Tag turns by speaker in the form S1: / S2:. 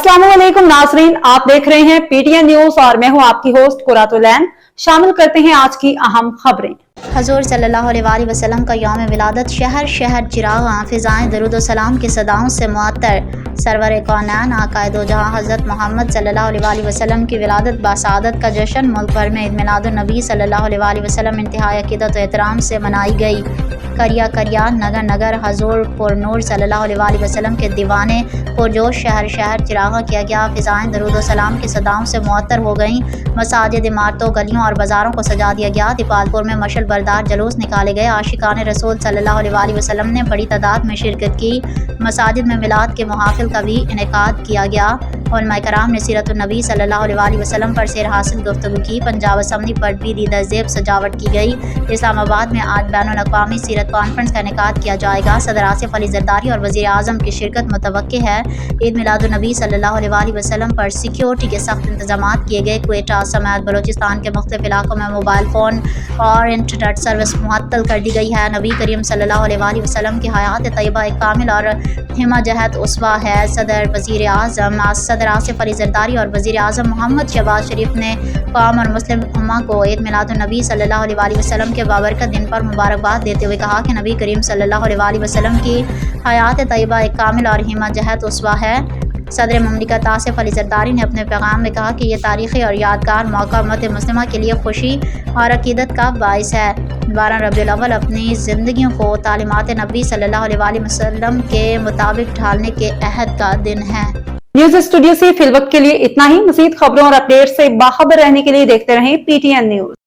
S1: अस्सलाम वालेकुम नाजरीन, आप देख रहे हैं पीटीएन न्यूज और मैं हूं आपकी होस्ट कुरातुलैन। शामिल करते हैं आज की अहम खबरें।
S2: हजूर सल्लल्लाहु अलैहि वसल्लम का यौम विलादत शहर शहर चिराग फिजाएं दरूद सलाम की सदाओं से मुअत्तर। सरवर कौनैन आकाए दो जहां हज़रत मोहम्मद सल्लल्लाहु अलैहि वसल्लम की विलादत बासादत का जश्न मुल्क भर में ईद मिलादुन नबी सल्लल्लाहु अलैहि वसल्लम इंतहाई अकीदत व एहतराम से मनाई गई। करिया करिया नगर नगर हजूर पुरनूर सल्लल्लाहु अलैहि वसल्लम के दीवाने पुरजोश शहर शहर चिरागा किया गया। फिजाएं दरूद सलाम की सदाओं से मुअत्तर हो गईं। मसाजिद, इमारतों, गलियों और बाज़ारों को सजा दिया गया। दीपालपुर में मशल बरदार जलूस निकाले गए। आशिकान रसूल सल्लल्लाहु अलैहि वसल्लम ने बड़ी तादाद में शिरकत की। मसाजिद में मिलाद के महाफिल का भी इनेकाद किया गया। उलमा कराम ने सीरतुन नबी सल्लल्लाहु अलैहि वसल्लम पर सेर हासिल गुफ्तगू की। पंजाब असम्बली पर भी दीदा ज़ेब सजावट की गई। इस्लामाबाद में आज बैनुल अक़वामी सीरत कॉन्फ्रेंस का इनेकाद किया जाएगा। सदर आसिफ अली ज़रदारी और वज़ीर आज़म की शिरकत मुतवक्के है। ईद मिलादुन नबी सल्लल्लाहु अलैहि वसल्लम पर सिक्योरिटी के सख्त इंतजामात किए गए। क्वेटा समेत बलूचिस्तान के मुख्तलिफ इलाकों में मोबाइल फ़ोन और इंटरनेट सर्विस मुअत्तल कर दी गई है। नबी करीम सल्लल्लाहु अलैहि वसल्लम की हयात तैयबा एक कामिल और हिमा जहत उसवा है। सदर वज़ीर आज़म सदर आसिफ अली ज़रदारी और वज़ीर आज़म मोहम्मद शहबाज शरीफ ने कौम और मुस्लिम उम्मा को ईद मिलादुन नबी सल्लल्लाहु अलैहि वसल्लम के बाबरकत दिन पर मुबारकबाद देते हुए कहा कि नबी करीम सल्लल्लाहु अलैहि वसल्लम की हयात तैयबा एक कामिल और हिमा जहत उसवा है। सदर मुमलिकत आसिफ अली ज़रदारी ने अपने पैगाम में कहा कि यह तारीख़ी और यादगार मौका उम्मत मुस्लिमा के लिए खुशी और अकीदत का बाइस है। 12 रबीउल अव्वल अपनी ज़िंदगियों को तालीमात नबी सल्लल्लाहु अलैहि वसल्लम के मुताबिक ढालने के अहद का दिन है।
S1: न्यूज स्टूडियो से फिलवक्त के लिए इतना ही। मज़ीद खबरों और अपडेट से बाखबर रहने के लिए देखते रहें पीटीएन न्यूज।